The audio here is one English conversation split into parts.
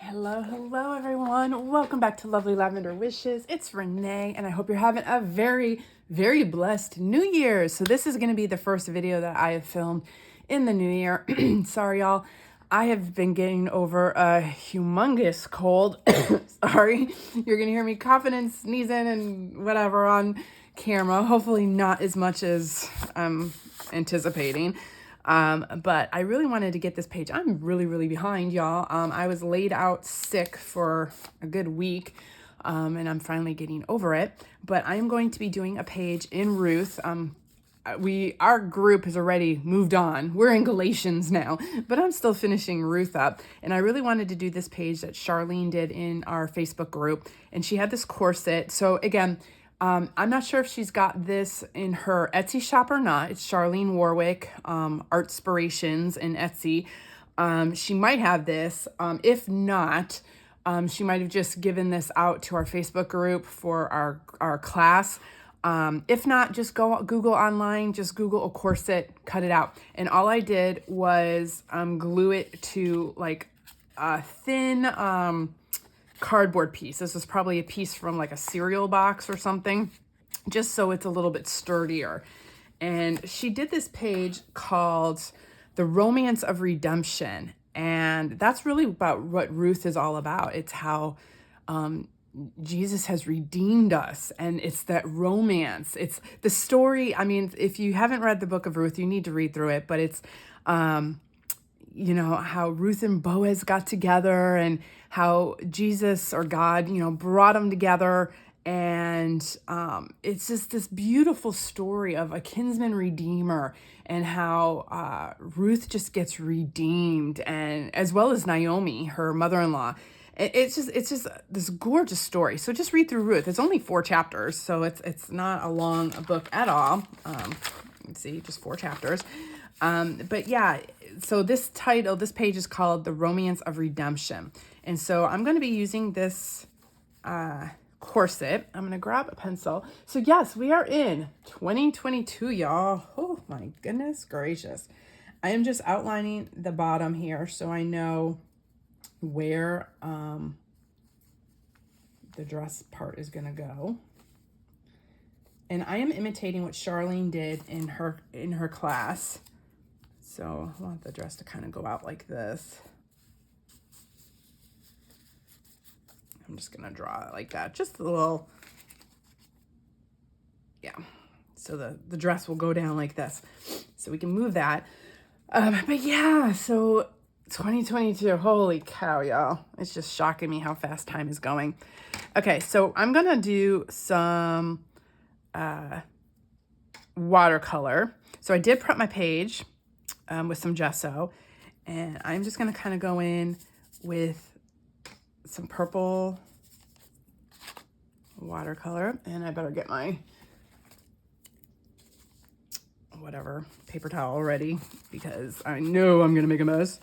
Hello everyone. Welcome back to Lovely Lavender Wishes. It's Renee and I hope you're having a very blessed New Year. So this is going to be the first video that I have filmed in the new year. Sorry y'all. I have been getting over a humongous cold. Sorry. You're going to hear me coughing and sneezing and whatever on camera. Hopefully not as much as I'm anticipating. But I really wanted to get this page. I'm really behind, y'all. I was laid out sick for a good week, and I'm finally getting over it. But I am going to be doing a page in Ruth. Our group has already moved on. We're in Galatians now, but I'm still finishing Ruth up. And I really wanted to do this page that Charlene did in our Facebook group. And she had this corset. So again, I'm not sure if she's got this in her Etsy shop or not. It's Charlene Warwick, Artspirations in Etsy. She might have this. If not, she might have just given this out to our Facebook group for our class. If not, just go Google online, just Google a corset, cut it out. And all I did was glue it to like a thin cardboard piece. This is probably a piece from like a cereal box or something, just so it's a little bit sturdier. And she did this page called The Romance of Redemption. And that's really about what Ruth is all about. It's how Jesus has redeemed us, and it's that romance. It's the story. I mean, if you haven't read the book of Ruth, you need to read through it, but it's you know, how Ruth and Boaz got together and how Jesus or God, you know, brought them together. And it's just this beautiful story of a kinsman redeemer and how Ruth just gets redeemed, and as well as Naomi, her mother-in-law. It's just this gorgeous story. So just read through Ruth. It's only 4 chapters, so it's not a long book at all. Let's see, just 4 chapters. But yeah, so this page is called The Romance of Redemption. And so I'm going to be using this corset. I'm going to grab a pencil. So yes, we are in 2022, y'all. Oh my goodness gracious. I am just outlining the bottom here so I know where the dress part is going to go. And I am imitating what Charlene did in her class. So I want the dress to kind of go out like this. I'm just going to draw it like that. Just a little, yeah. So the dress will go down like this. So we can move that. But yeah, so 2022, holy cow, y'all. It's just shocking me how fast time is going. Okay, so I'm going to do some watercolor. So I did prep my page with some gesso, and I'm just going to kind of go in with some purple watercolor, and I better get my whatever paper towel ready because I know I'm going to make a mess.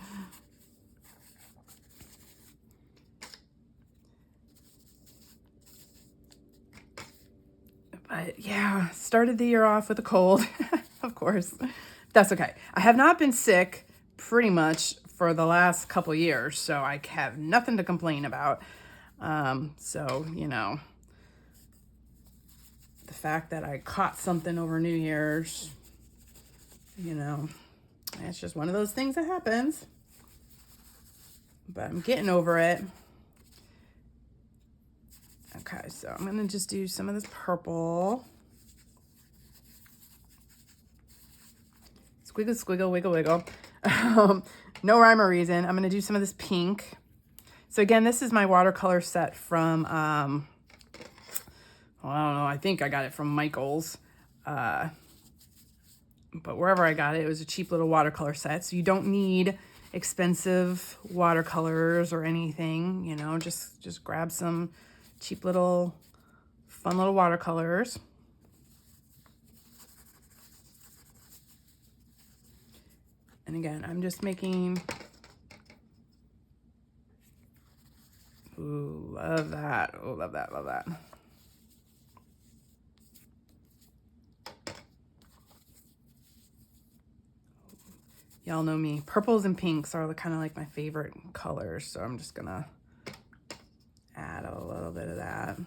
But yeah, started the year off with a cold, of course. That's okay. I have not been sick pretty much for the last couple years, so I have nothing to complain about. So, you know, the fact that I caught something over New Year's, you know, it's just one of those things that happens. But I'm getting over it. Okay, so I'm going to just do some of this purple. Squiggle, squiggle, wiggle, wiggle. No rhyme or reason. I'm going to do some of this pink. So again, this is my watercolor set from, well, I don't know. I think I got it from Michael's. But wherever I got it, it was a cheap little watercolor set. So you don't need expensive watercolors or anything, you know, just grab some cheap little, fun little watercolors. And again, I'm just making, ooh, love that. Oh, love that, love that. Y'all know me. Purples and pinks are kind of like my favorite colors. So I'm just gonna add a little bit of that.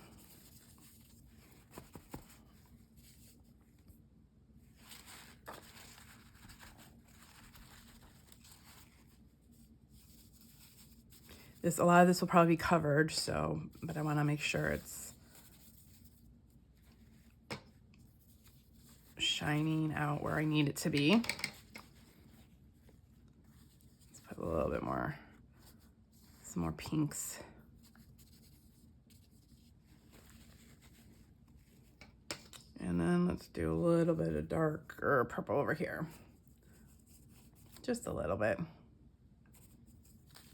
A lot of this will probably be covered, so, but I want to make sure it's shining out where I need it to be. Let's put a little bit more, some more pinks. And then let's do a little bit of darker purple over here. Just a little bit.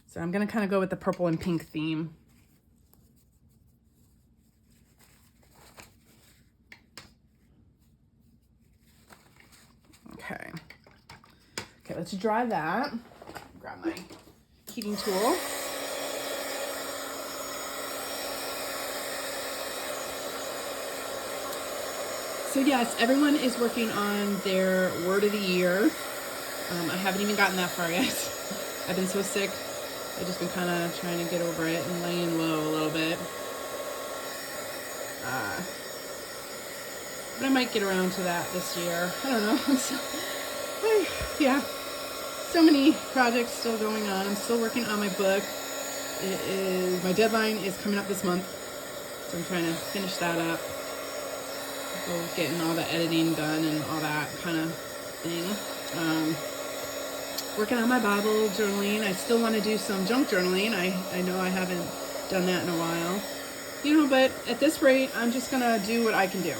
So I'm gonna kind of go with the purple and pink theme. Okay. Okay, let's dry that. Grab my heating tool. So yes, everyone is working on their word of the year. I haven't even gotten that far yet. I've been so sick. I've just been kind of trying to get over it and laying low a little bit. But I might get around to that this year. I don't know. Yeah, so many projects still going on. I'm still working on my book. My deadline is coming up this month, so I'm trying to finish that up. So getting all the editing done and all that kind of thing. Working on my Bible journaling. I still want to do some junk journaling. I know I haven't done that in a while. You know, but at this rate, I'm just going to do what I can do.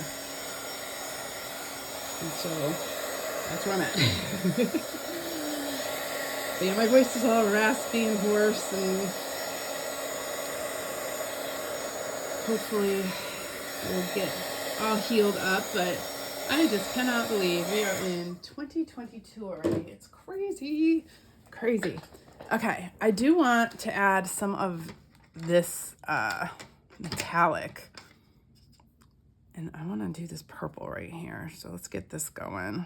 And so that's where I'm at. But yeah, my voice is all raspy and hoarse, and hopefully we'll get all healed up, but I just cannot believe we are in 2022 already. It's crazy, crazy. Okay, I do want to add some of this metallic, and I want to do this purple right here. So let's get this going.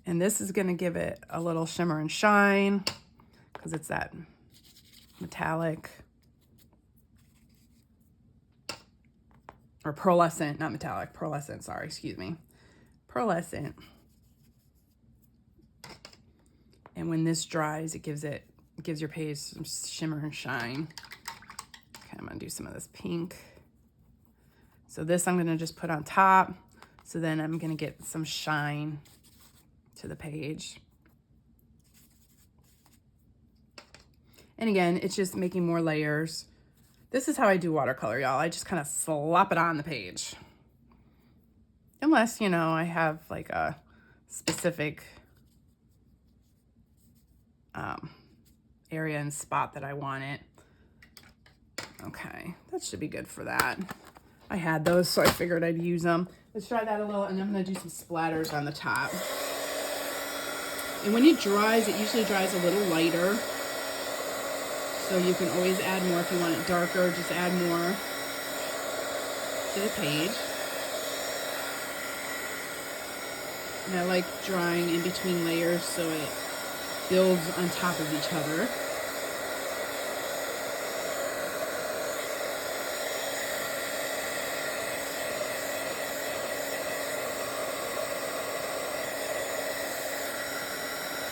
And this is going to give it a little shimmer and shine because it's that metallic. Or pearlescent, not metallic, pearlescent, sorry, excuse me. Pearlescent. And when this dries, it gives your page some shimmer and shine. Okay, I'm gonna do some of this pink. So this I'm gonna just put on top. So then I'm gonna get some shine to the page. And again, it's just making more layers. This is how I do watercolor, y'all. I just kind of slop it on the page. Unless, you know, I have like a specific area and spot that I want it. Okay, that should be good for that. I had those, so I figured I'd use them. Let's try that a little, and I'm gonna do some splatters on the top. And when it dries, it usually dries a little lighter. So you can always add more if you want it darker, just add more to the page. And I like drying in between layers so it builds on top of each other.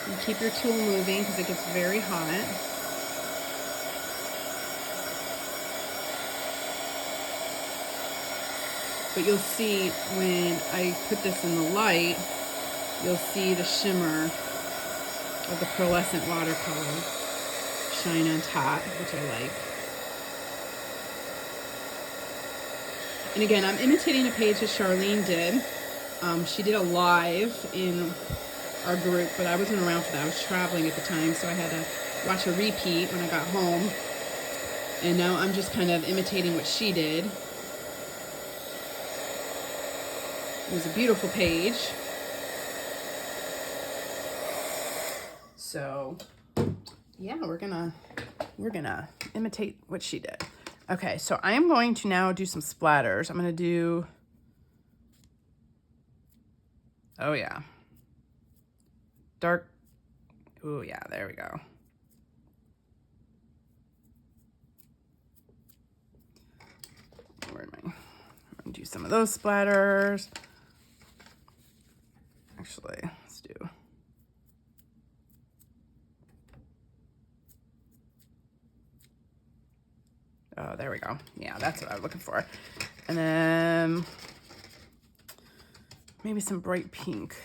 And keep your tool moving because it gets very hot. But you'll see when I put this in the light, you'll see the shimmer of the pearlescent watercolor shine on top, which I like. And again, I'm imitating a page that Charlene did. She did a live in our group, but I wasn't around for that. I was traveling at the time, so I had to watch a repeat when I got home. And now I'm just kind of imitating what she did. It was a beautiful page. So yeah, we're gonna imitate what she did. Okay, so I am going to now do some splatters. I'm gonna do, oh yeah, dark Oh yeah, there we go. Where am I? I'm gonna do some of those splatters. Actually, let's do. Oh, there we go. Yeah, that's what I was looking for. And then maybe some bright pink.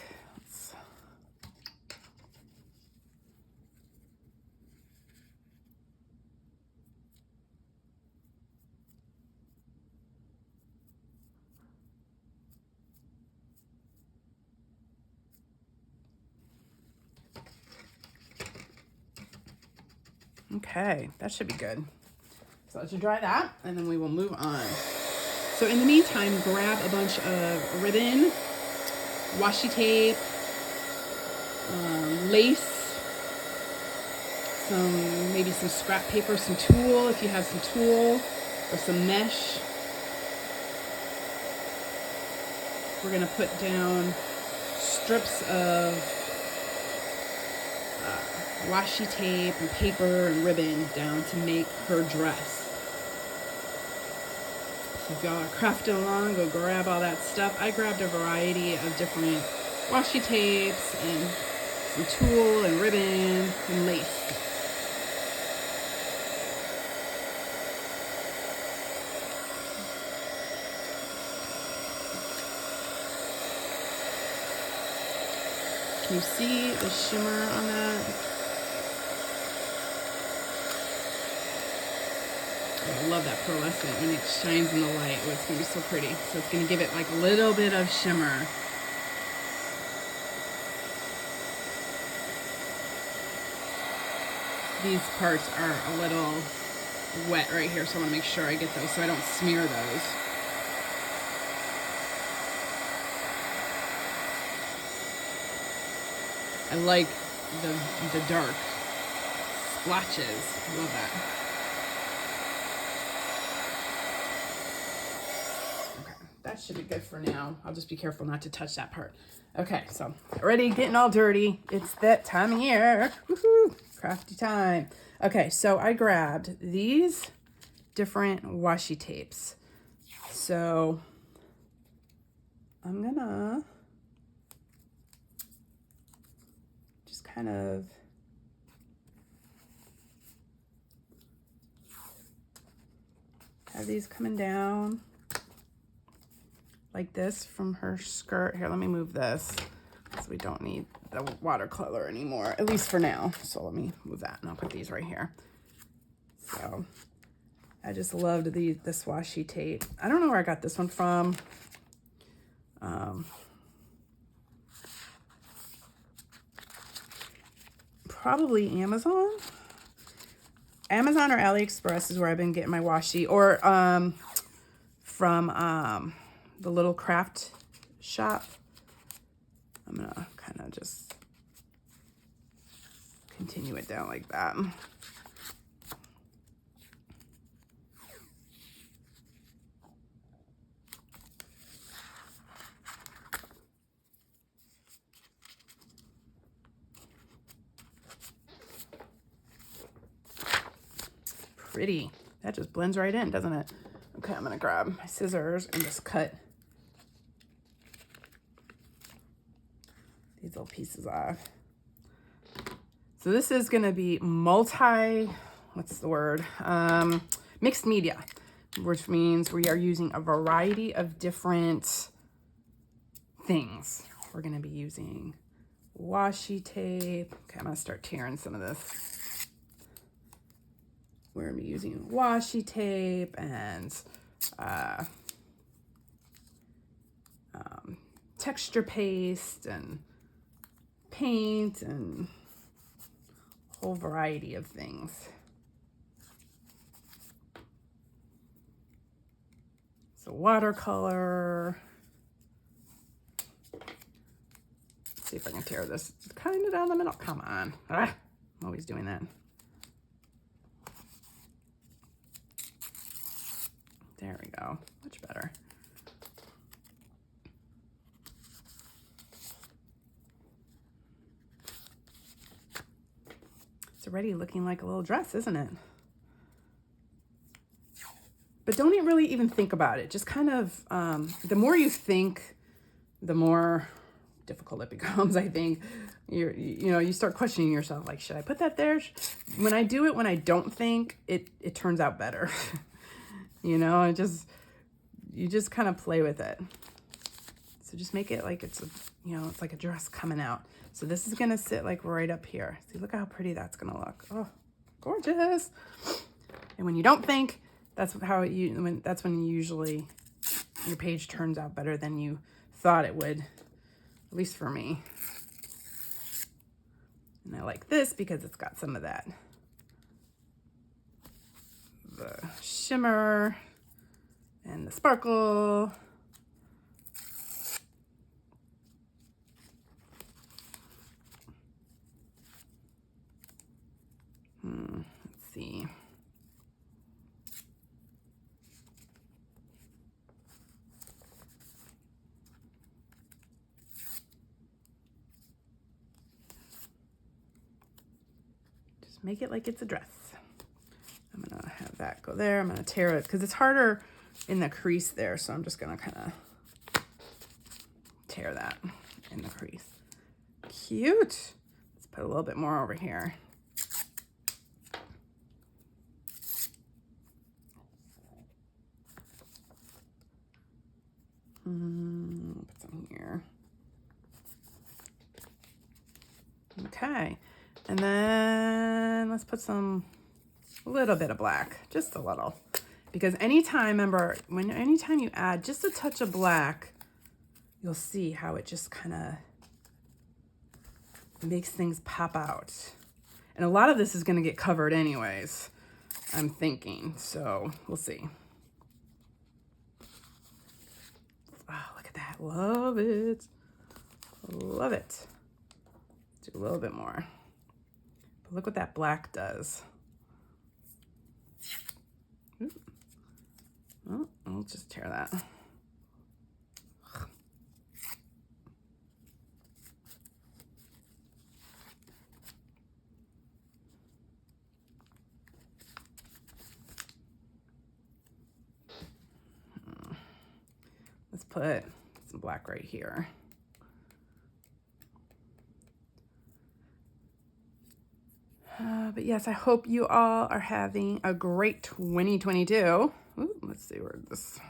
Okay, that should be good. So let's dry that, and then we will move on. So in the meantime, grab a bunch of ribbon, washi tape, lace, maybe some scrap paper, some tulle if you have some tulle, or some mesh. We're gonna put down strips of washi tape and paper and ribbon down to make her dress. So if y'all are crafting along, go grab all that stuff. I grabbed a variety of different washi tapes and some tulle and ribbon and lace. Can you see the shimmer on that? I love that pearlescent when it shines in the light. Oh, it's gonna be so pretty. So it's gonna give it like a little bit of shimmer. These parts are a little wet right here, so I wanna make sure I get those so I don't smear those. I like the dark splotches. I love that. That should be good for now. I'll just be careful not to touch that part. Okay, so already getting all dirty. It's that time of year. Woohoo! Crafty time. Okay, so I grabbed these different washi tapes. So I'm gonna just kind of have these coming down like this from her skirt. Here, let me move this so we don't need the watercolor anymore, at least for now. So let me move that and I'll put these right here. So I just loved this washi tape. I don't know where I got this one from. Probably Amazon. Amazon or AliExpress is where I've been getting my washi, or from the little craft shop. I'm gonna kind of just continue it down like that. Pretty. That just blends right in, doesn't it? Okay, I'm gonna grab my scissors and just cut these little pieces off. So this is gonna be mixed media, which means we are using a variety of different things. We're gonna be using washi tape. Okay, I'm gonna start tearing some of this. We're gonna be using washi tape and texture paste and paint and a whole variety of things. So watercolor. Let's see if I can tear this kind of down the middle. Come on. I'm always doing that. There we go. Much better. already looking like a little dress, isn't it? But don't really even think about it. Just kind of, the more you think, the more difficult it becomes, I think. You start questioning yourself, like, should I put that there? When I do it, when I don't think, it turns out better. You just kind of play with it. So just make it like it's it's like a dress coming out. So this is gonna sit like right up here. See, look how pretty that's gonna look. Oh, gorgeous. And when you don't think, that's when usually your page turns out better than you thought it would, at least for me. And I like this because it's got some of that, the shimmer and the sparkle. Let's see. Just make it like it's a dress. I'm gonna have that go there. I'm gonna tear it because it's harder in the crease there. So I'm just gonna kind of tear that in the crease. Cute. Let's put a little bit more over here. Put some here. Okay, and then let's put a little bit of black, just a little, because anytime you add just a touch of black, you'll see how it just kind of makes things pop out. And a lot of this is going to get covered anyways, I'm thinking, so we'll see. Love it. Love it. Do a little bit more. But look what that black does. Oh, I'll just tear that. Let's put some black right here. But yes, I hope you all are having a great 2022. Ooh, let's see where'd this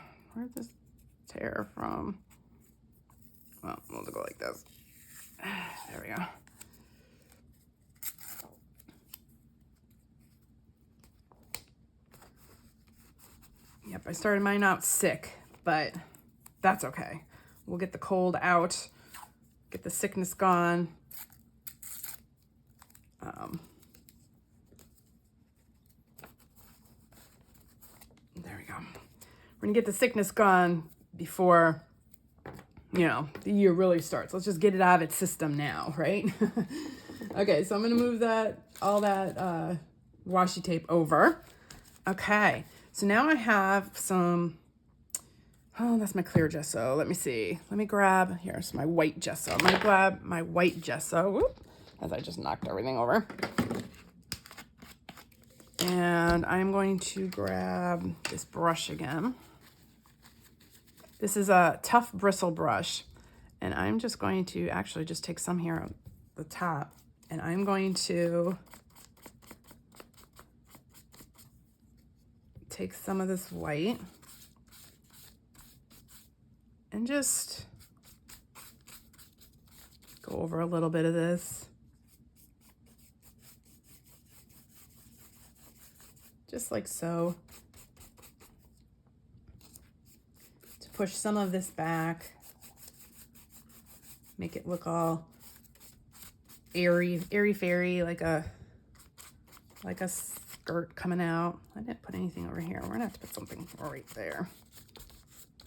tear from. Well, we'll go like this. There we go. Yep, I started mine out sick, but that's okay. We'll get the cold out, get the sickness gone. There we go. We're gonna get the sickness gone before, the year really starts. Let's just get it out of its system now, right? Okay, so I'm gonna move all that washi tape over. Okay, so now I have some, oh, that's my clear gesso. Let me see. Let me grab, here's my white gesso. I'm gonna grab my white gesso, whoop, as I just knocked everything over. And I'm going to grab this brush again. This is a tough bristle brush. And I'm just going to actually just take some here on the top. And I'm going to take some of this white and just go over a little bit of this. Just like so. To push some of this back. Make it look all airy-fairy, like a skirt coming out. I didn't put anything over here. We're gonna have to put something right there.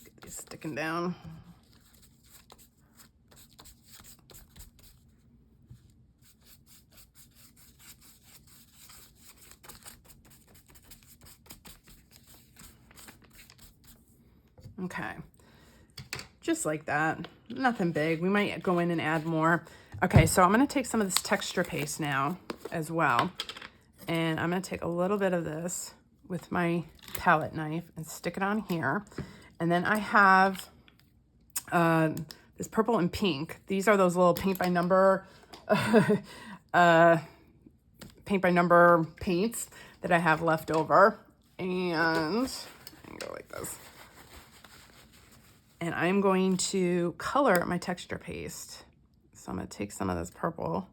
Get these sticking down. Okay, just like that, nothing big. We might go in and add more. Okay, so I'm gonna take some of this texture paste now as well. And I'm going to take a little bit of this with my palette knife and stick it on here. And then I have this purple and pink. These are those little paint by number paints that I have left over. And go like this. And I'm going to color my texture paste. So I'm going to take some of this purple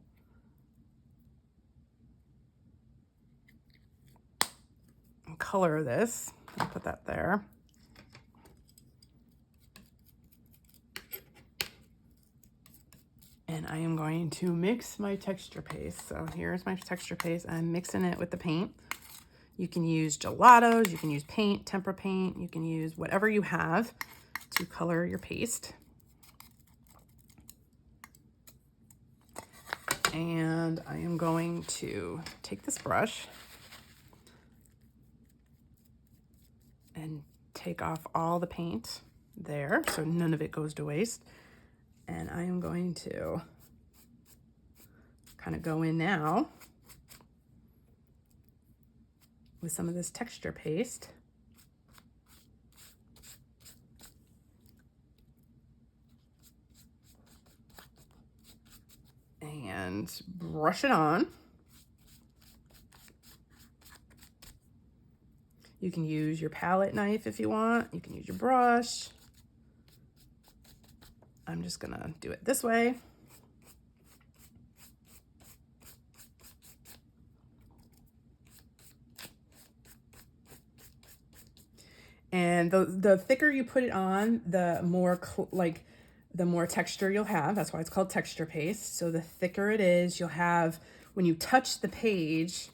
and color this. I'll put that there. And I am going to mix my texture paste. So here's my texture paste. I'm mixing it with the paint. You can use gelatos, you can use paint, tempera paint, you can use whatever you have to color your paste. And I am going to take this brush and take off all the paint there so none of it goes to waste. And I am going to kind of go in now with some of this texture paste. And brush it on. You can use your palette knife if you want. You can use your brush. I'm just gonna do it this way. And the thicker you put it on, the more the more texture you'll have. That's why it's called texture paste. So the thicker it is, you'll have, when you touch the page,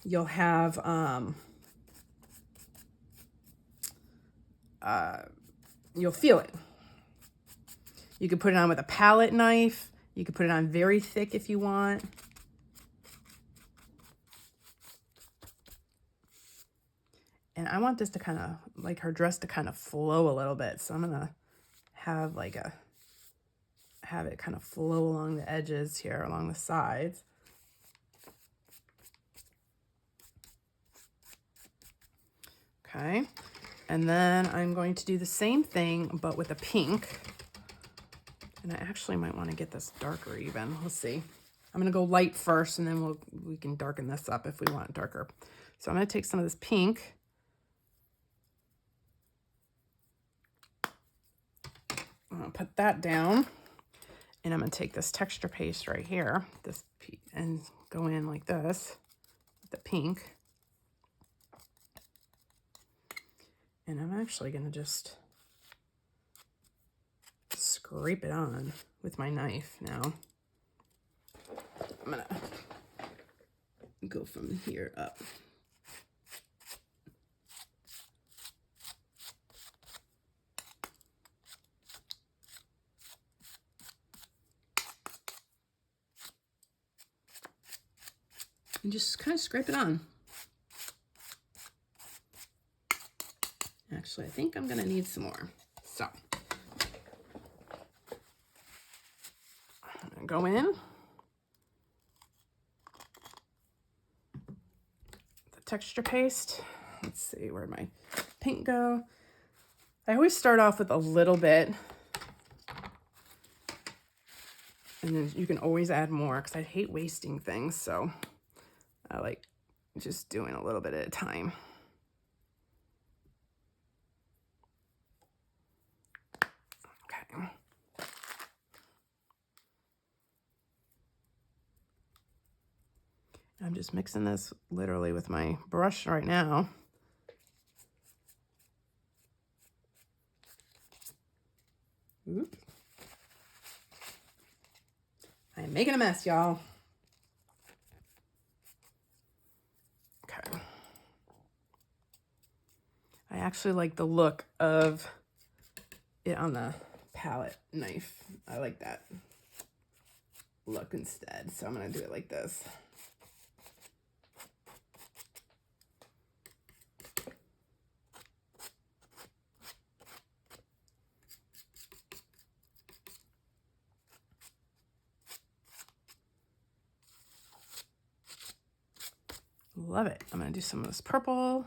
you'll have, you'll feel it. You can put it on with a palette knife. You can put it on very thick if you want. And I want this to kind of, like her dress to kind of flow a little bit. So I'm gonna have have it kind of flow along the edges here, along the sides. Okay, and then I'm going to do the same thing, but with a pink. And I actually might want to get this darker even. We'll see. I'm gonna go light first, and then we can darken this up if we want it darker. So I'm gonna take some of this pink. I'm gonna put that down. And I'm going to take this texture paste right here, and go in like this with the pink. And I'm actually going to just scrape it on with my knife now. I'm going to go from here up. And just kind of scrape it on. Actually, I think I'm gonna need some more. So, I'm gonna go in. The texture paste. Let's see, where'd my pink go? I always start off with a little bit. And then you can always add more, because I hate wasting things, so I like just doing a little bit at a time. Okay. I'm just mixing this literally with my brush right now. Oops. I'm making a mess, y'all. Okay. I actually like the look of it on the palette knife. I like that look instead. So I'm going to do it like this. Love it. I'm going to do some of this purple.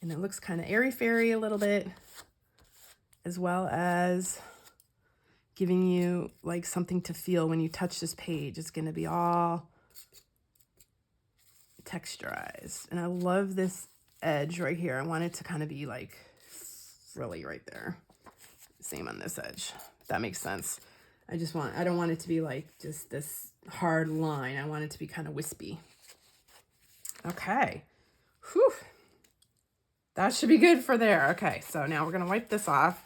And it looks kind of airy-fairy a little bit, as well as giving you like something to feel when you touch this page. It's going to be all texturized. And I love this edge right here. I want it to kind of be like frilly right there. Same on this edge, if that makes sense. I don't want it to be like just this hard line. I want it to be kind of wispy. Okay. Whew. That should be good for there. Okay, so now we're going to wipe this off.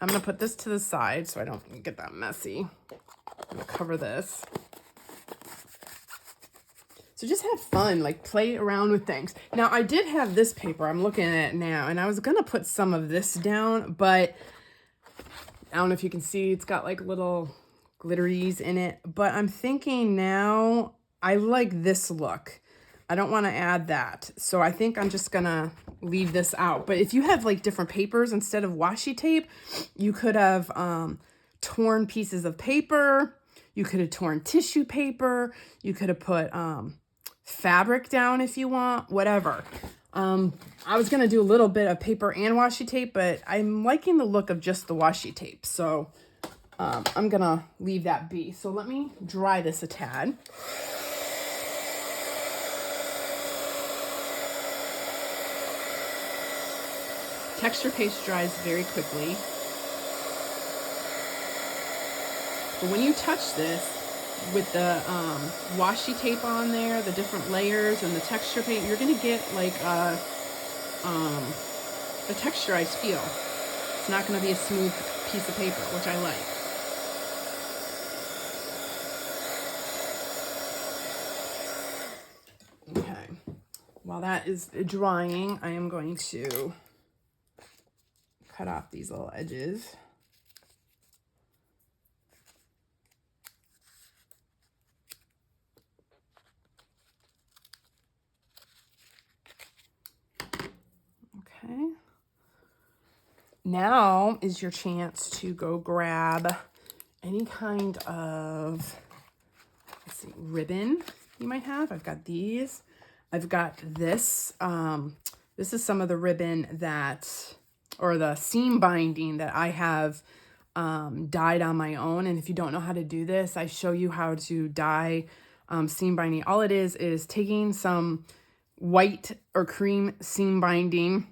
I'm going to put this to the side so I don't get that messy. I'm going to cover this. So just have fun, like play around with things. Now, I did have this paper. I'm looking at it now, and I was going to put some of this down, but I don't know if you can see, it's got like little glitteries in it. But I'm thinking now, I like this look. I don't want to add that. So I think I'm just going to leave this out. But if you have like different papers instead of washi tape, you could have torn pieces of paper. You could have torn tissue paper. You could have put fabric down if you want, whatever. I was going to do a little bit of paper and washi tape, but I'm liking the look of just the washi tape. So I'm going to leave that be. So let me dry this a tad. Texture paste dries very quickly. But when you touch this with the washi tape on there, the different layers and the texture paint, you're gonna get like a texturized feel. It's not gonna be a smooth piece of paper, which I like. Okay, while that is drying, I am going to cut off these little edges. Okay. Now is your chance to go grab any kind of, let's see, ribbon you might have. I've got these. I've got this. This is some of the ribbon that, or the seam binding that I have dyed on my own. And if you don't know how to do this, I show you how to dye seam binding. All it is taking some white or cream seam binding,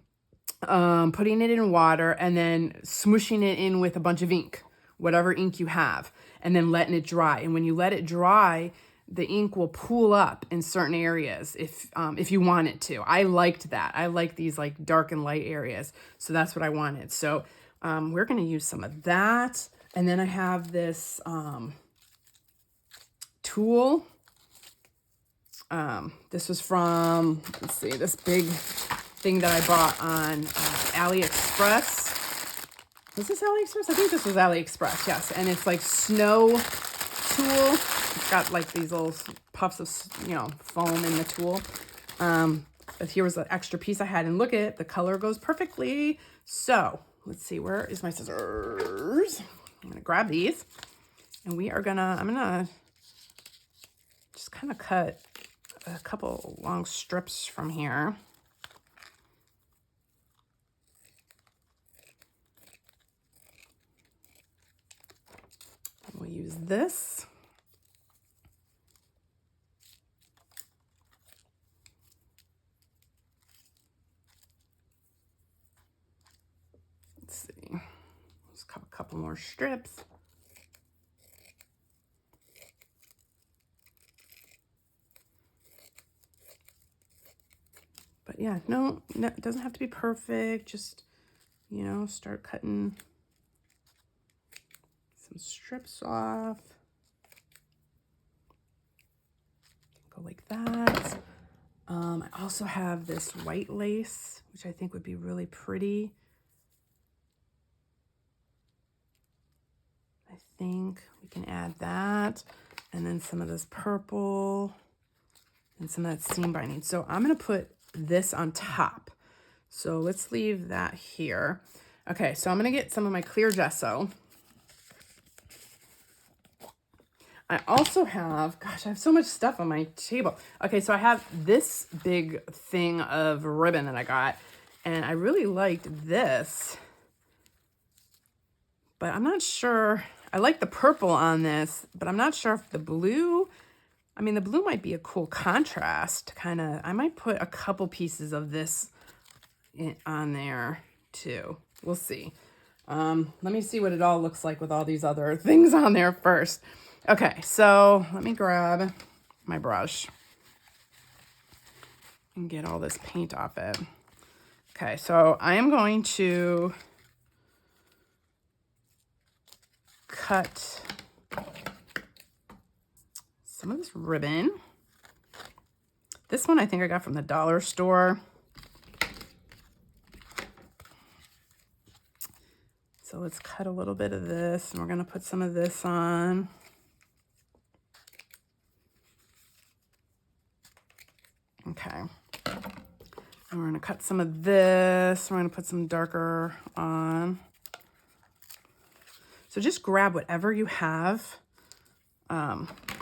putting it in water, and then smooshing it in with a bunch of ink, whatever ink you have, and then letting it dry. And when you let it dry, the ink will pool up in certain areas if you want it to. I liked that. I like these like dark and light areas. So that's what I wanted. So we're going to use some of that. And then I have this tulle. This was from, let's see, this big thing that I bought on AliExpress. Was this AliExpress? I think this was AliExpress, yes. And it's like snow tulle. It's got like these little puffs of, foam in the tulle. But here was an extra piece I had, and look at it, the color goes perfectly. So let's see, where is my scissors? I'm gonna grab these, and I'm gonna just kind of cut a couple long strips from here. We'll use this. Let's see, just cut a couple more strips. But yeah, no, it doesn't have to be perfect. Just, start cutting some strips off. Go like that. I also have this white lace, which I think would be really pretty. I think we can add that. And then some of this purple and some of that seam binding. So I'm going to put this on top. So let's leave that here. Okay, so I'm going to get some of my clear gesso. I also have, gosh, I have so much stuff on my table. Okay, so I have this big thing of ribbon that I got, and I really liked this, but I'm not sure. I like the purple on this, but I'm not sure if the blue, I mean, the blue might be a cool contrast, kind of. I might put a couple pieces of this on there too. We'll see. Let me see what it all looks like with all these other things on there first. Okay, so let me grab my brush and get all this paint off it. Okay, so I am going to cut some of this ribbon. This one I think I got from the dollar store. So let's cut a little bit of this, and we're going to put some of this on. Okay. And we're going to cut some of this. We're going to put some darker on. So just grab whatever you have,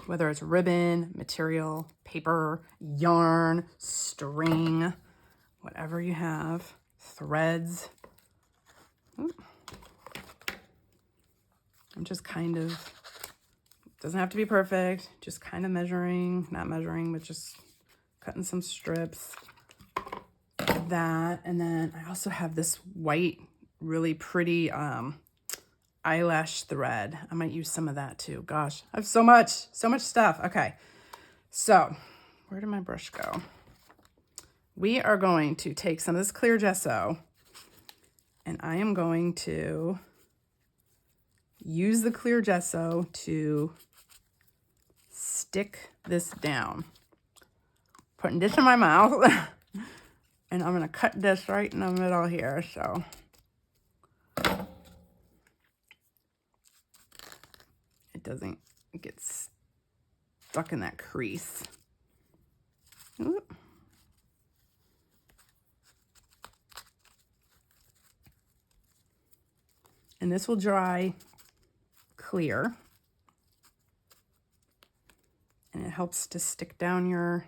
whether it's ribbon, material, paper, yarn, string, whatever you have, threads. Ooh. I'm just kind of, doesn't have to be perfect, just kind of measuring, not measuring, but just cutting some strips. That, and then I also have this white, really pretty eyelash thread. I might use some of that too. Gosh, I have so much stuff. Okay, so where did my brush go? We are going to take some of this clear gesso, and I am going to use the clear gesso to stick this down. Putting this in my mouth, and I'm going to cut this right in the middle here, so. It doesn't get stuck in that crease. Oop. And this will dry clear. And it helps to stick down your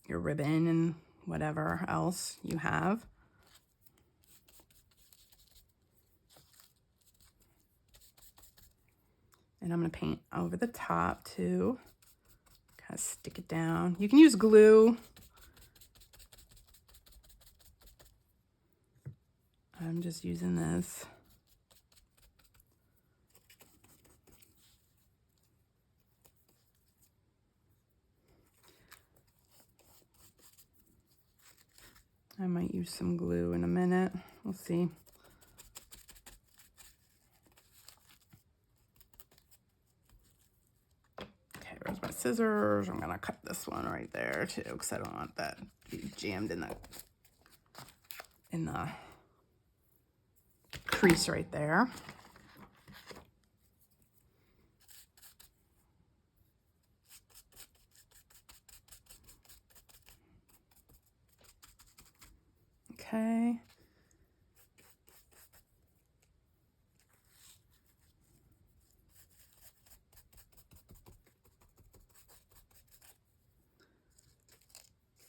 ribbon and whatever else you have. And I'm going to paint over the top too. Kind of stick it down. You can use glue. I'm just using this. I might use some glue in a minute. We'll see. Okay, where's my scissors? I'm gonna cut this one right there too, because I don't want that to be jammed in the crease right there. Okay.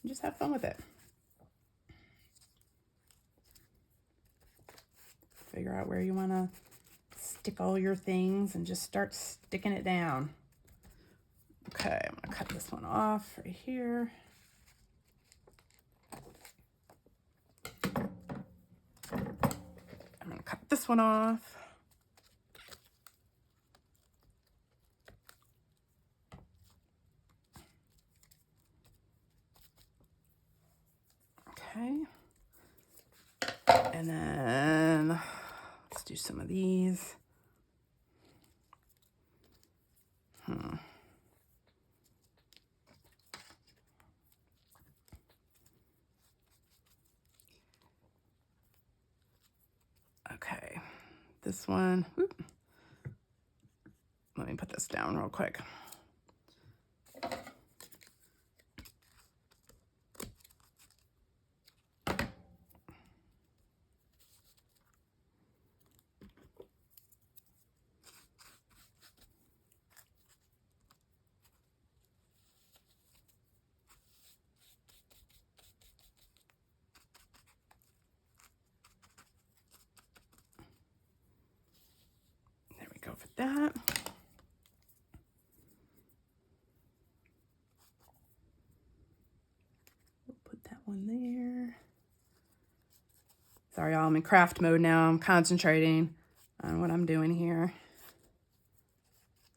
Just have fun with it. Figure out where you want to stick all your things and just start sticking it down. Okay, I'm going to cut this one off right here. I'm going to cut this one off. Okay. And then let's do some of these. Okay, this one, whoop. Let me put this down real quick. that. We'll put that one there. Sorry, y'all, I'm in craft mode now. I'm concentrating on what I'm doing here.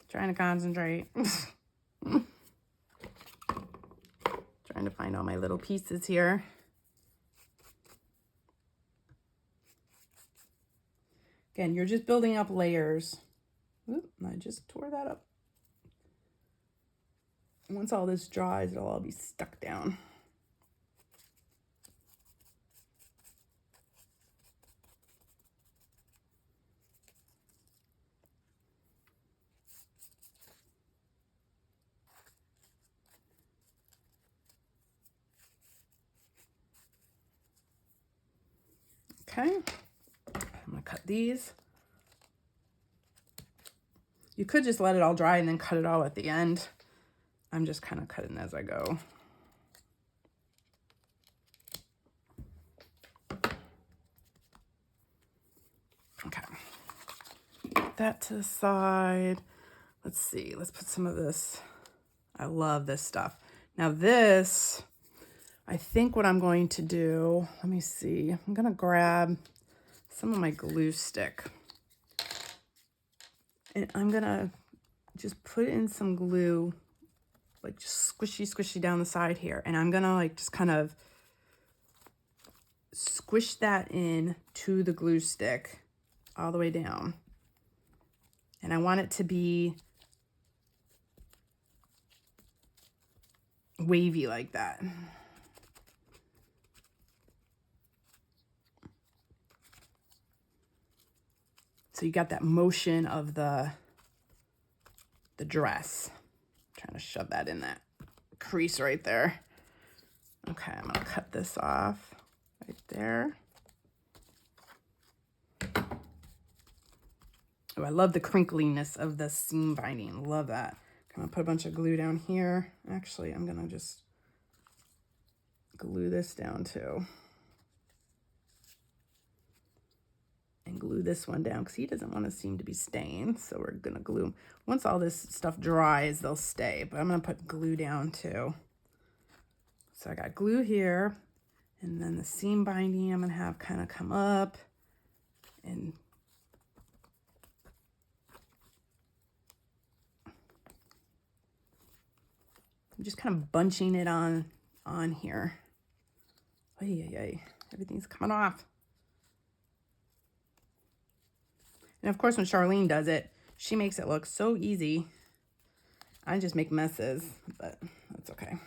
Trying to concentrate. Trying to find all my little pieces here. Again, you're just building up layers. Oop, I just tore that up. Once all this dries, it'll all be stuck down. Okay, I'm gonna cut these. You could just let it all dry and then cut it all at the end. I'm just kind of cutting as I go. Okay, put that to the side. Let's see, let's put some of this. I love this stuff. Now this, I think what I'm going to do, let me see. I'm gonna grab some of my glue stick. And I'm gonna just put in some glue, like just squishy down the side here. And I'm gonna like just kind of squish that in to the glue stick all the way down. And I want it to be wavy like that. So you got that motion of the dress. I'm trying to shove that in that crease right there. Okay, I'm gonna cut this off right there. Oh, I love the crinkliness of the seam binding. Love that. I'm gonna put a bunch of glue down here. Actually, I'm gonna just glue this down too. And glue this one down because he doesn't want to seem to be staying. So we're gonna glue. Once all this stuff dries, they'll stay. But I'm gonna put glue down too. So I got glue here, and then the seam binding I'm gonna have kind of come up and I'm just kind of bunching it on here. Ay, everything's coming off. And of course, when Charlene does it, she makes it look so easy. I just make messes, but that's okay.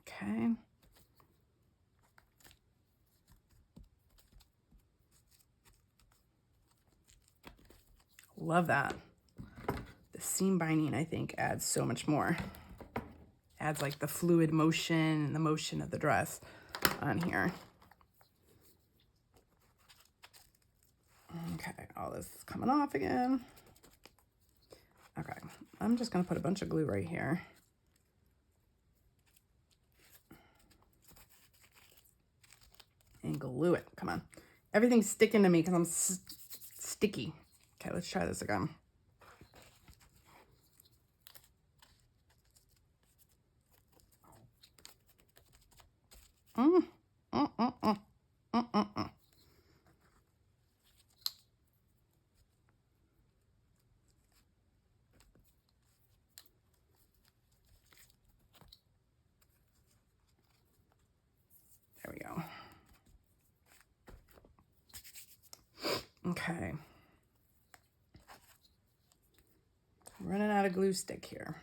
Okay. Love that. The seam binding, I think, adds so much more. Adds like the fluid motion and the motion of the dress on here. Okay, all this is coming off again. Okay, I'm just gonna put a bunch of glue right here. And glue it, come on. Everything's sticking to me because I'm sticky. Okay, let's try this again. There we go. Okay. I'm running out of glue stick here.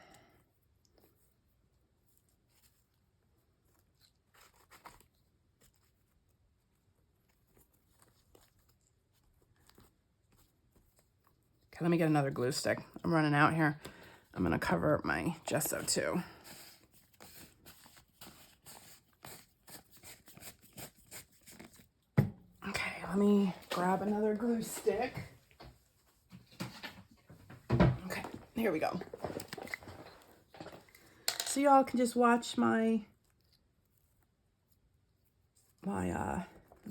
Okay, let me get another glue stick. I'm running out here. I'm gonna cover my gesso too. Okay, Let me grab another glue stick. Okay, here we go. So y'all can just watch my I'm gonna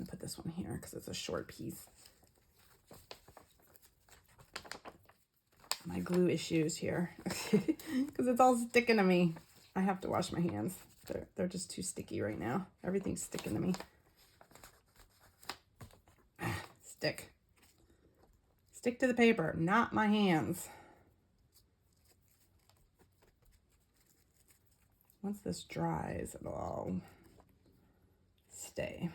put this one here because it's a short piece. My glue issues here because it's all sticking to me. I have to wash my hands. They're just too sticky right now. Everything's sticking to me. Stick. Stick to the paper, not my hands. Once this dries, it'll all stay.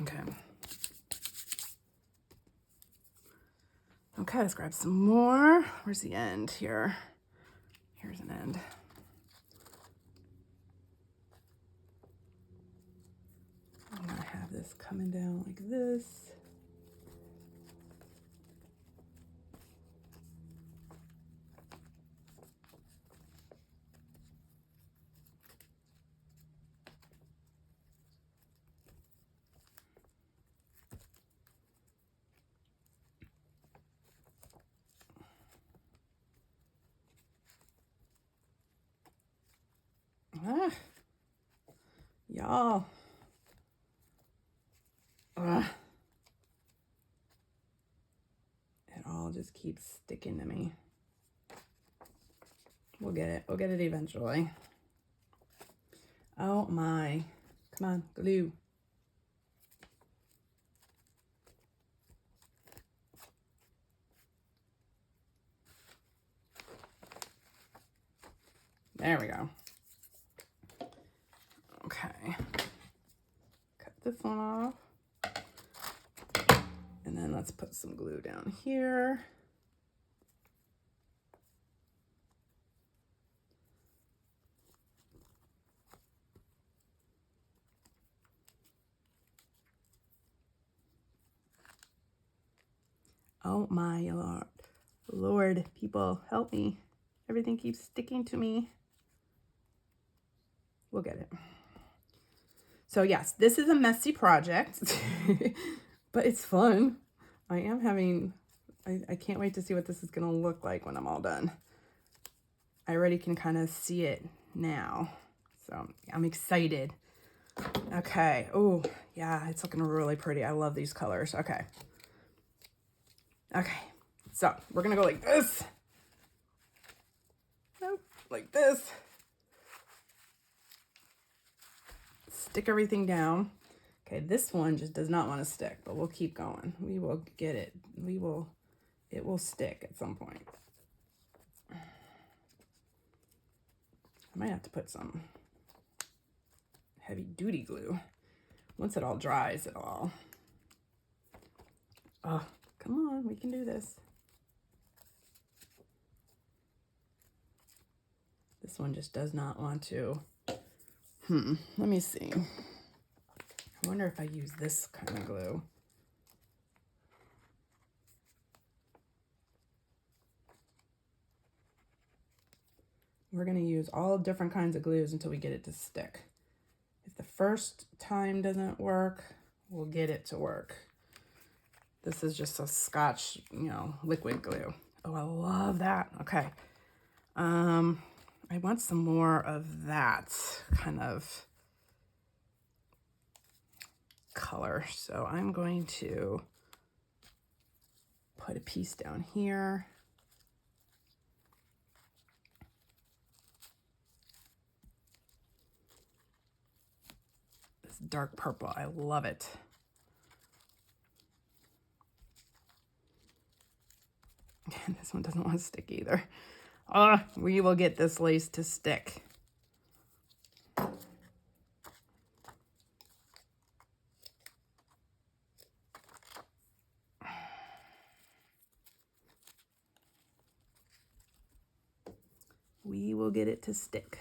Okay. Okay, let's grab some more. Where's the end here? Here's an end. I'm gonna have this coming down like this. Ah, y'all. It all just keeps sticking to me. We'll get it. We'll get it eventually. Oh my. Come on, glue. There we go. Okay. Cut this one off. And then let's put some glue down here. Oh my Lord. Lord, people, help me. Everything keeps sticking to me. We'll get it. So yes, this is a messy project, but it's fun. I can't wait to see what this is gonna look like when I'm all done. I already can kind of see it now. So I'm excited. Okay, oh yeah, it's looking really pretty. I love these colors. Okay. Okay, so we're gonna go like this. Nope, like this. Stick everything down. Okay, this one just does not want to stick, but we'll keep going. We will get it. It will stick at some point. I might have to put some heavy duty glue. Once it all dries, it'll all, oh, come on, we can do this. This one just does not want to. Let me see. I wonder if I use this kind of glue. We're gonna use all different kinds of glues until we get it to stick. If the first time doesn't work, we'll get it to work. This is just a Scotch, liquid glue. Oh, I love that. Okay. I want some more of that kind of color. So I'm going to put a piece down here. This dark purple, I love it. And this one doesn't want to stick either. We will get this lace to stick. We will get it to stick.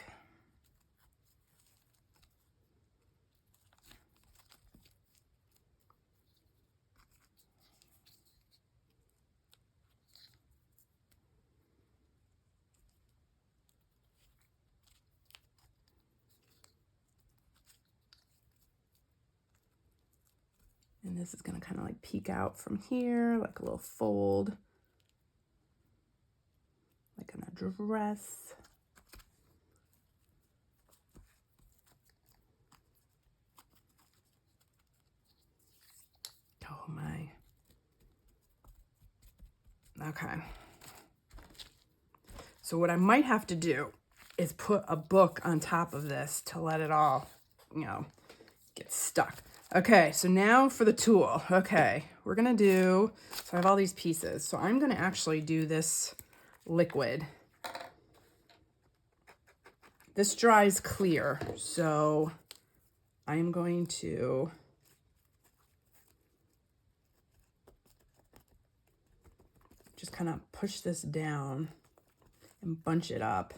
And this is gonna kind of like peek out from here, like a little fold, like in a dress. Oh my. Okay. So what I might have to do is put a book on top of this to let it all, you know, get stuck. Okay, so now for the tulle. Okay, we're gonna do, so I have all these pieces. So I'm gonna actually do this liquid. This dries clear, so I'm going to just kind of push this down and bunch it up.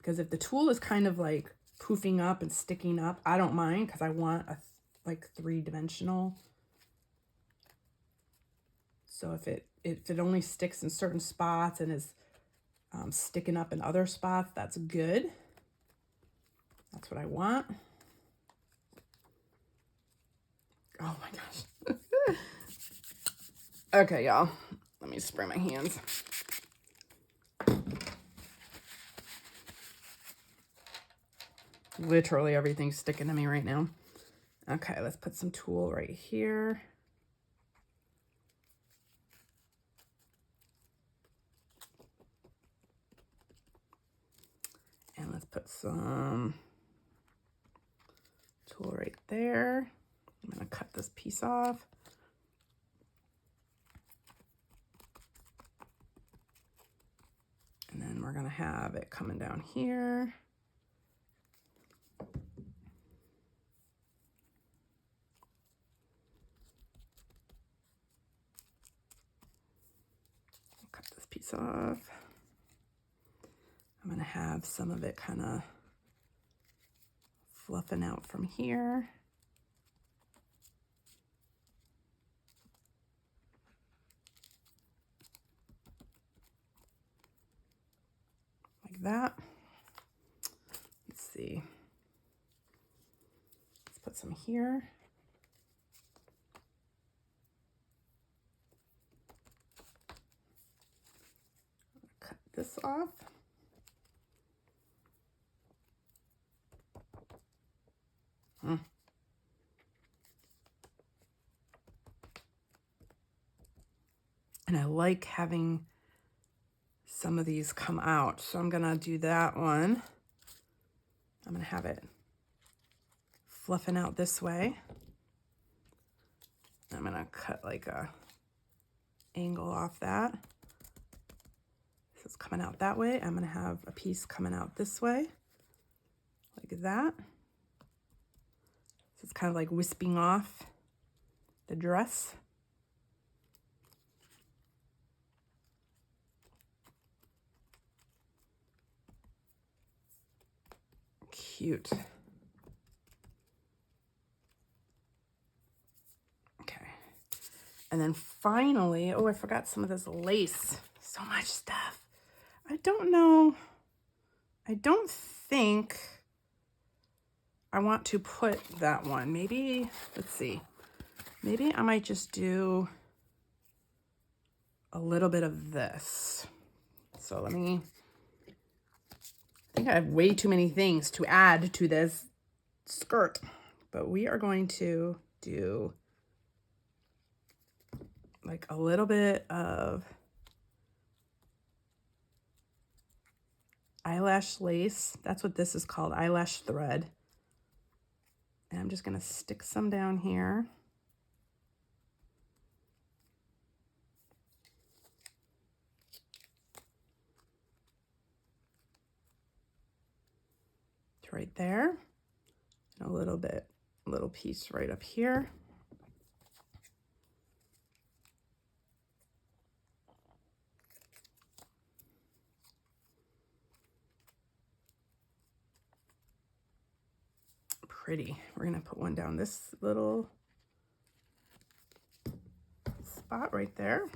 Because if the tulle is kind of like poofing up and sticking up, I don't mind, because I want a like 3-dimensional. So if it only sticks in certain spots and is sticking up in other spots, that's good. That's what I want. Oh my gosh. Okay, y'all. Let me spray my hands. Literally everything's sticking to me right now. Okay, let's put some tulle right here. And let's put some tulle right there. I'm gonna cut this piece off. And then we're gonna have it coming down here. Cut this piece off. I'm gonna have some of it kind of fluffing out from here. Like that. Let's see. Let's put some here. Cut this off. And I like having some of these come out. So I'm gonna do that one. I'm gonna have it fluffing out this way. I'm gonna cut like a angle off that. So it's coming out that way. I'm gonna have a piece coming out this way, like that. So it's kind of like wisping off the dress. Cute. Okay. And then finally, oh, I forgot some of this lace. So much stuff. I don't know. I don't think I want to put that one. Maybe, let's see. Maybe I might just do a little bit of this. So let me, I think I have way too many things to add to this skirt, but we are going to do like a little bit of eyelash lace. That's what this is called, eyelash thread. And I'm just gonna stick some down here. Right there, and a little piece right up here. Pretty. We're gonna put one down this little spot right there.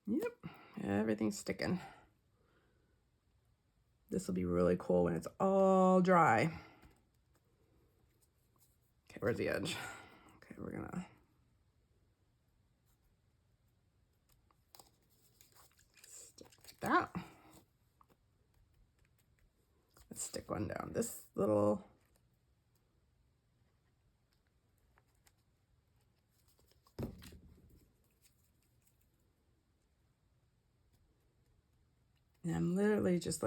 Yep, everything's sticking. This will be really cool when it's all dry. Okay, where's the edge? Okay, we're gonna stick that. Let's stick one down. This little, and I'm literally just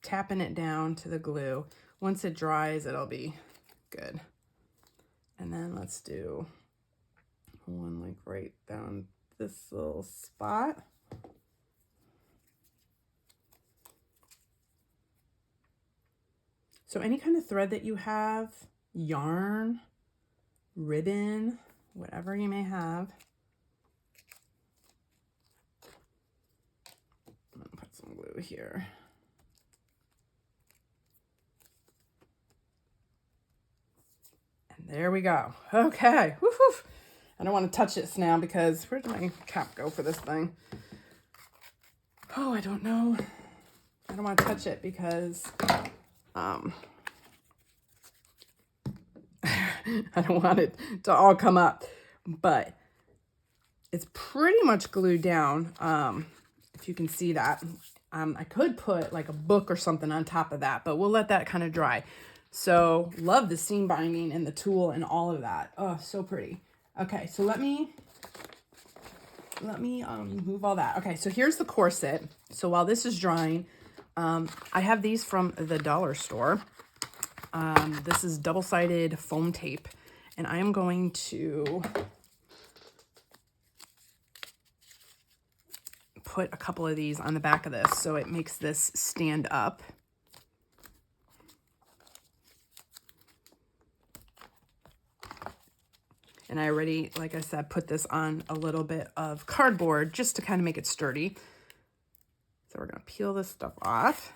tapping it down to the glue. Once it dries, it'll be good. And then let's do one like right down this little spot. So any kind of thread that you have, yarn, ribbon, whatever you may have. I'm gonna put some glue here. And there we go. Okay. Woo-hoo. I don't want to touch this now because where did my cap go for this thing? Oh, I don't know. I don't want to touch it because I don't want it to all come up, but it's pretty much glued down. If you can see that, I could put like a book or something on top of that, but we'll let that kind of dry. So love the seam binding and the tulle and all of that. Oh, so pretty. Okay, so let me move all that. Okay, so here's the corset. So while this is drying, I have these from the dollar store. This is double-sided foam tape, and I am going to put a couple of these on the back of this so it makes this stand up. And I already, like I said, put this on a little bit of cardboard just to kind of make it sturdy. So we're going to peel this stuff off.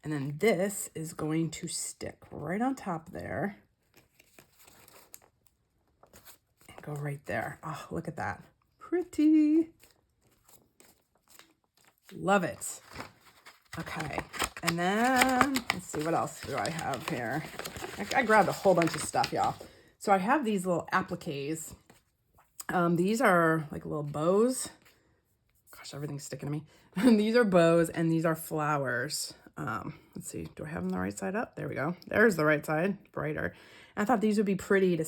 And then this is going to stick right on top there. And go right there. Oh, look at that. Pretty. Love it. Okay. And then, let's see, what else do I have here? I grabbed a whole bunch of stuff, y'all. So I have these little appliques. These are like little bows. Gosh, everything's sticking to me. These are bows and these are flowers. Let's see, do I have them the right side up? There we go. There's the right side, brighter. And I thought these would be pretty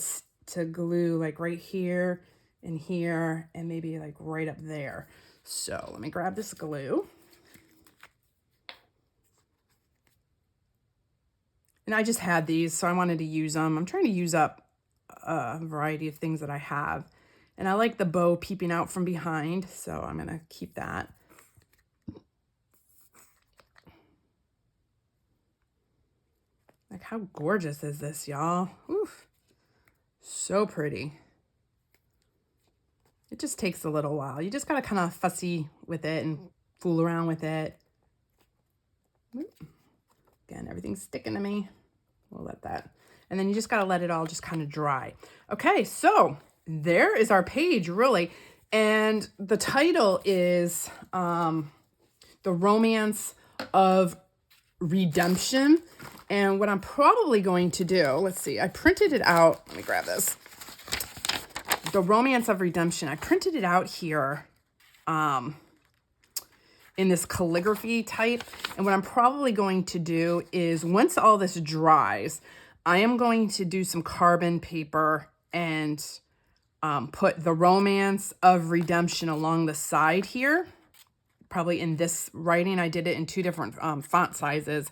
to glue like right here and here and maybe like right up there. So let me grab this glue. And I just had these, so I wanted to use them. I'm trying to use up a variety of things that I have. And I like the bow peeping out from behind, so I'm going to keep that. Like, how gorgeous is this, y'all? Oof. So pretty. It just takes a little while. You just got to kind of fussy with it and fool around with it. Again, everything's sticking to me. We'll let that. And then you just got to let it all just kind of dry. Okay, so there is our page, really. And the title is The Romance of Redemption. And what I'm probably going to do, let's see, I printed it out. Let me grab this. The Romance of Redemption. I printed it out here in this calligraphy type. And what I'm probably going to do is once all this dries, I am going to do some carbon paper and put The Romance of Redemption along the side here. Probably in this writing, I did it in two different font sizes.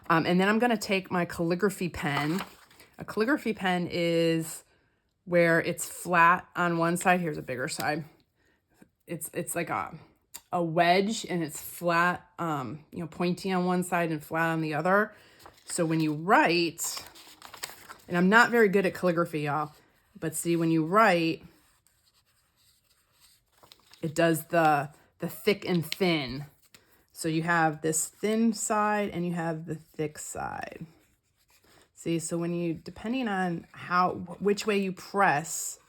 And then I'm going to take my calligraphy pen. A calligraphy pen is where it's flat on one side. Here's a bigger side. It's like a wedge, and it's flat, you know, pointy on one side and flat on the other. So when you write, and I'm not very good at calligraphy, y'all, but see, when you write, it does the thick and thin. So you have this thin side and you have the thick side. See, so when you, depending on which way you press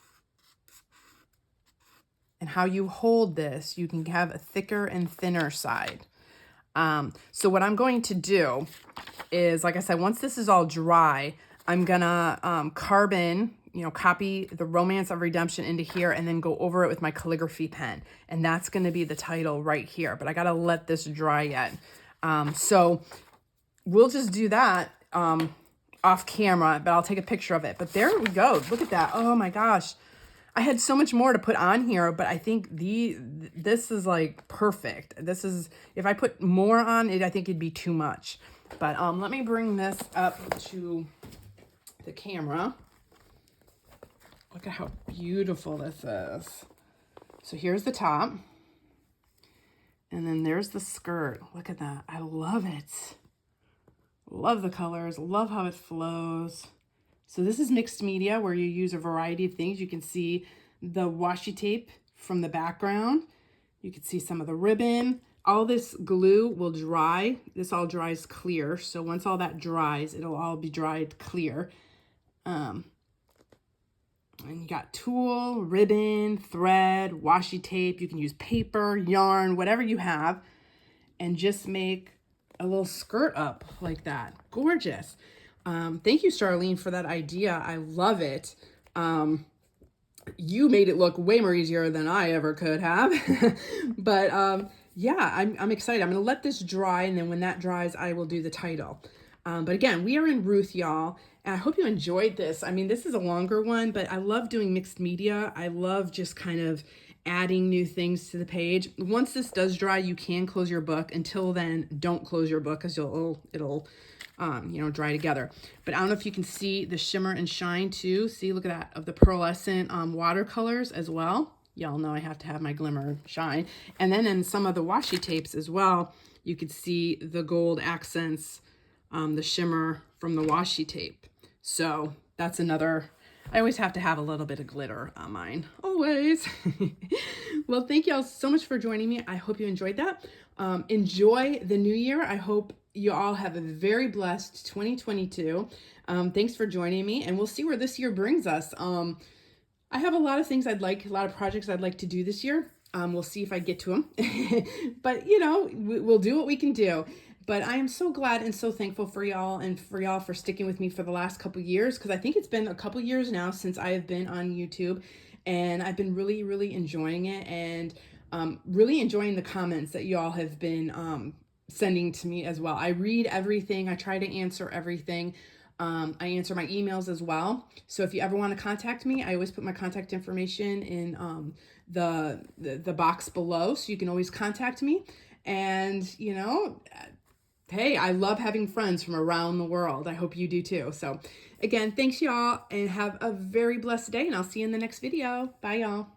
and how you hold this, you can have a thicker and thinner side. So what I'm going to do is, like I said, once this is all dry, I'm gonna copy the Romance of Redemption into here and then go over it with my calligraphy pen. And that's gonna be the title right here, but I gotta let this dry yet. So we'll just do that off camera, but I'll take a picture of it. But there we go, look at that, oh my gosh. I had so much more to put on here, but I think this is like perfect. This is, if I put more on it, I think it'd be too much. But let me bring this up to the camera. Look at how beautiful this is. So here's the top. And then there's the skirt. Look at that. I love it. Love the colors. Love how it flows. So this is mixed media where you use a variety of things. You can see the washi tape from the background. You can see some of the ribbon. All this glue will dry. This all dries clear. So once all that dries, it'll all be dried clear. And you got tulle, ribbon, thread, washi tape. You can use paper, yarn, whatever you have, and just make a little skirt up like that. Gorgeous. Thank you, Charlene, for that idea. I love it. You made it look way more easier than I ever could have. But yeah, I'm excited. I'm going to let this dry, and then when that dries, I will do the title. But again, we are in Ruth, y'all, and I hope you enjoyed this. I mean, this is a longer one, but I love doing mixed media. I love just kind of adding new things to the page. Once this does dry, you can close your book. Until then, don't close your book because it'll dry together. But I don't know if you can see the shimmer and shine too. See, look at that, of the pearlescent watercolors as well. Y'all know I have to have my glimmer shine. And then in some of the washi tapes as well, you could see the gold accents, the shimmer from the washi tape. So that's another, I always have to have a little bit of glitter on mine, always. Well, thank y'all so much for joining me. I hope you enjoyed that. Enjoy the new year. I hope you all have a very blessed 2022. Thanks for joining me, and we'll see where this year brings us. I have a lot of things a lot of projects I'd like to do this year. We'll see if I get to them, but we'll do what we can do. But I am so glad and so thankful for y'all, and for y'all for sticking with me for the last couple years, because I think it's been a couple years now since I have been on YouTube, and I've been really, really enjoying it, and really enjoying the comments that y'all have been sending to me as well. I read everything. I try to answer everything. I answer my emails as well. So if you ever want to contact me, I always put my contact information in the box below, so you can always contact me. And hey, I love having friends from around the world. I hope you do too. So again, thanks y'all, and have a very blessed day, and I'll see you in the next video. Bye y'all.